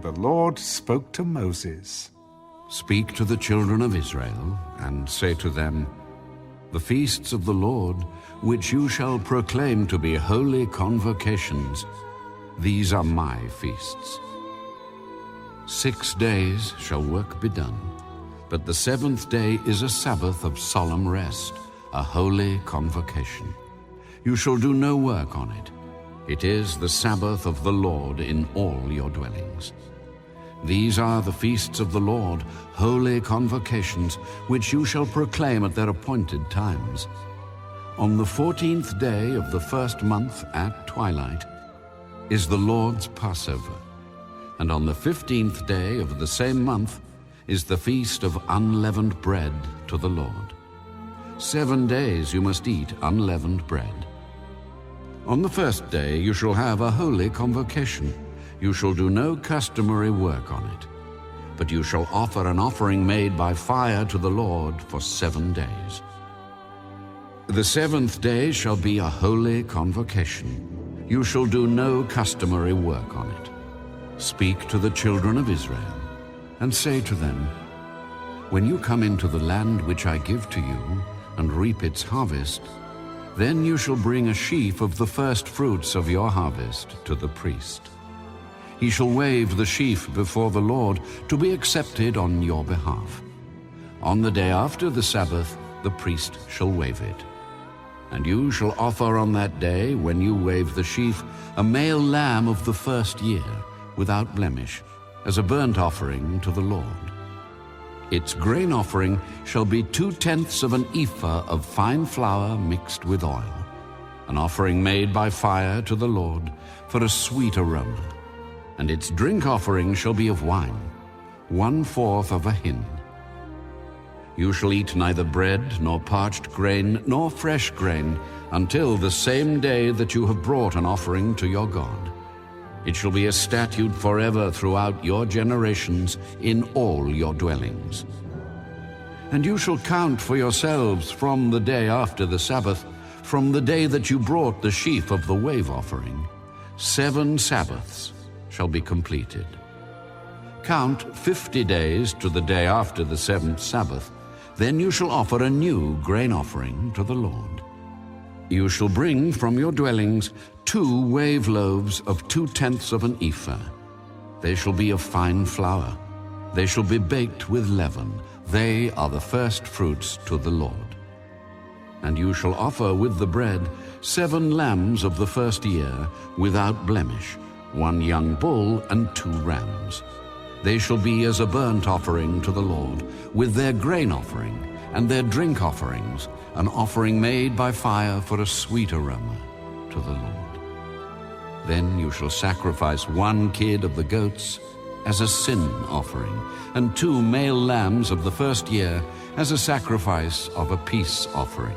the Lord spoke to Moses. Speak to the children of Israel, and say to them, The feasts of the Lord, which you shall proclaim to be holy convocations, these are my feasts. 6 days shall work be done, but the 7th day is a Sabbath of solemn rest, a holy convocation. You shall do no work on it. It is the Sabbath of the Lord in all your dwellings. These are the feasts of the Lord, holy convocations, which you shall proclaim at their appointed times. On the 14th day of the first month at twilight is the Lord's Passover, and on the 15th day of the same month is the feast of unleavened bread to the Lord. 7 days you must eat unleavened bread. On the first day you shall have a holy convocation. You shall do no customary work on it, but you shall offer an offering made by fire to the Lord for 7 days. The 7th day shall be a holy convocation. You shall do no customary work on it. Speak to the children of Israel, and say to them, When you come into the land which I give to you, and reap its harvest, then you shall bring a sheaf of the firstfruits of your harvest to the priest. He shall wave the sheaf before the Lord to be accepted on your behalf. On the day after the Sabbath, the priest shall wave it. And you shall offer on that day, when you wave the sheaf, a male lamb of the first year, without blemish, as a burnt offering to the Lord. Its grain offering shall be 2/10 of an ephah of fine flour mixed with oil, an offering made by fire to the Lord for a sweet aroma. And its drink offering shall be of wine, 1/4 of a hin. You shall eat neither bread, nor parched grain, nor fresh grain, until the same day that you have brought an offering to your God. It shall be a statute forever throughout your generations in all your dwellings. And you shall count for yourselves from the day after the Sabbath, from the day that you brought the sheaf of the wave offering, 7 Sabbaths shall be completed. Count 50 days to the day after the 7th Sabbath. Then you shall offer a new grain offering to the Lord. You shall bring from your dwellings 2 wave loaves of 2/10 of an ephah. They shall be of fine flour. They shall be baked with leaven. They are the first fruits to the Lord. And you shall offer with the bread 7 lambs of the first year, without blemish, 1 young bull and 2 rams. They shall be as a burnt offering to the Lord, with their grain offering and their drink offerings, an offering made by fire for a sweet aroma to the Lord. Then you shall sacrifice 1 kid of the goats as a sin offering, and 2 male lambs of the first year as a sacrifice of a peace offering.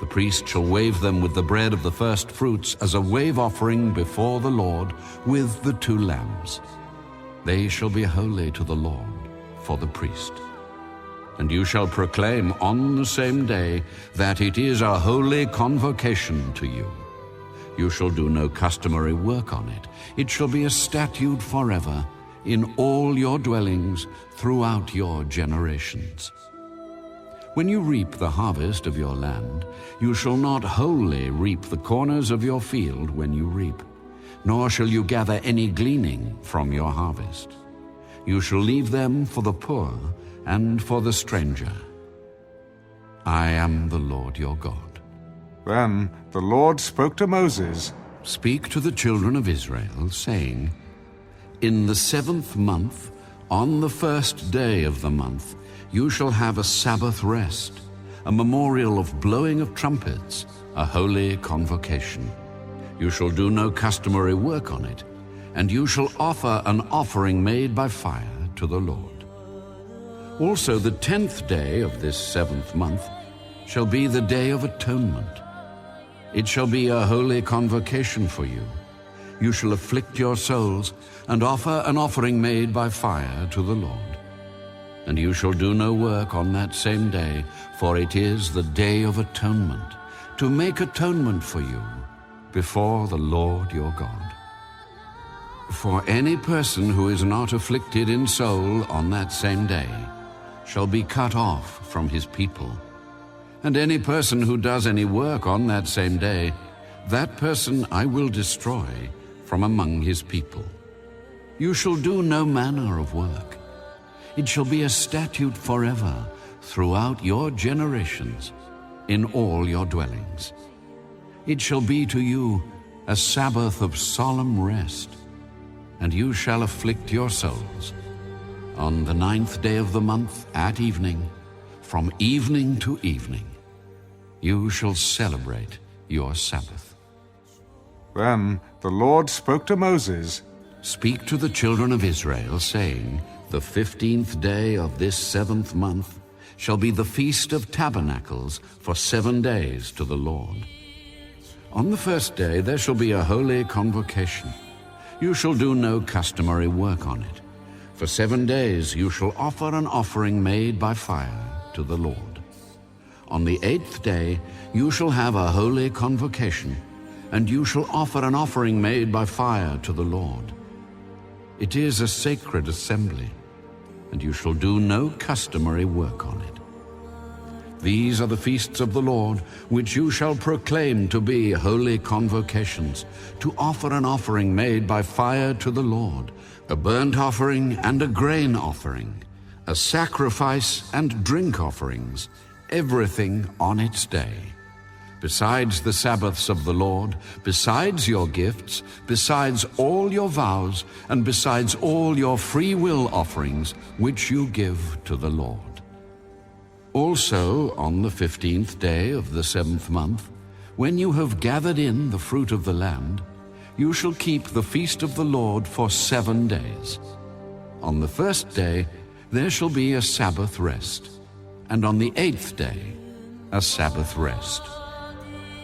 The priest shall wave them with the bread of the first fruits as a wave offering before the Lord with the 2 lambs. They shall be holy to the Lord for the priest. And you shall proclaim on the same day that it is a holy convocation to you. You shall do no customary work on it. It shall be a statute forever in all your dwellings throughout your generations. When you reap the harvest of your land, you shall not wholly reap the corners of your field when you reap, nor shall you gather any gleaning from your harvest. You shall leave them for the poor and for the stranger. I am the Lord your God. Then the Lord spoke to Moses. Speak to the children of Israel, saying, In the 7th month, on the first day of the month, you shall have a Sabbath rest, a memorial of blowing of trumpets, a holy convocation. You shall do no customary work on it, and you shall offer an offering made by fire to the Lord. Also the 10th day of this 7th month shall be the Day of Atonement. It shall be a holy convocation for you. You shall afflict your souls and offer an offering made by fire to the Lord. And you shall do no work on that same day, for it is the Day of Atonement, to make atonement for you before the Lord your God. For any person who is not afflicted in soul on that same day shall be cut off from his people. And any person who does any work on that same day, that person I will destroy from among his people. You shall do no manner of work. It shall be a statute forever throughout your generations in all your dwellings. It shall be to you a Sabbath of solemn rest, and you shall afflict your souls. On the 9th day of the month at evening, from evening to evening, you shall celebrate your Sabbath. Then the Lord spoke to Moses, Speak to the children of Israel, saying, The 15th day of this 7th month shall be the Feast of Tabernacles for 7 days to the Lord. On the first day there shall be a holy convocation. You shall do no customary work on it. For 7 days you shall offer an offering made by fire to the Lord. On the 8th day you shall have a holy convocation, and you shall offer an offering made by fire to the Lord. It is a sacred assembly, and you shall do no customary work on it. These are the feasts of the Lord, which you shall proclaim to be holy convocations, to offer an offering made by fire to the Lord, a burnt offering and a grain offering, a sacrifice and drink offerings, everything on its day. Besides the Sabbaths of the Lord, besides your gifts, besides all your vows, and besides all your free will offerings, which you give to the Lord. Also, on the 15th day of the 7th month, when you have gathered in the fruit of the land, you shall keep the feast of the Lord for 7 days. On the first day there shall be a Sabbath rest, and on the 8th day a Sabbath rest.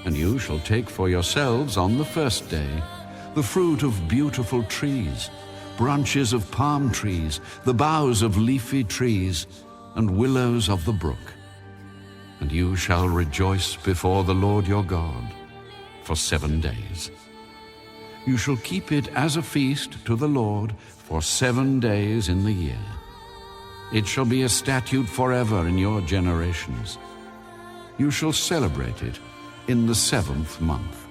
And you shall take for yourselves on the first day the fruit of beautiful trees, branches of palm trees, the boughs of leafy trees, and willows of the brook. And you shall rejoice before the Lord your God for 7 days. You shall keep it as a feast to the Lord for 7 days in the year. It shall be a statute forever in your generations. You shall celebrate it in the 7th month.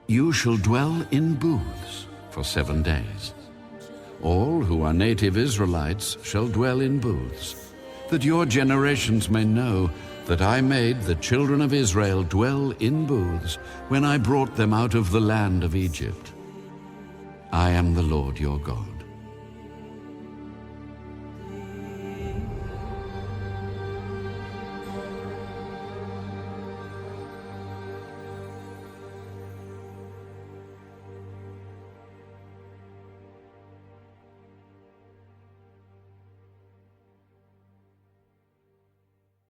You shall dwell in booths for 7 days. All who are native Israelites shall dwell in booths, that your generations may know that I made the children of Israel dwell in booths when I brought them out of the land of Egypt. I am the Lord your God.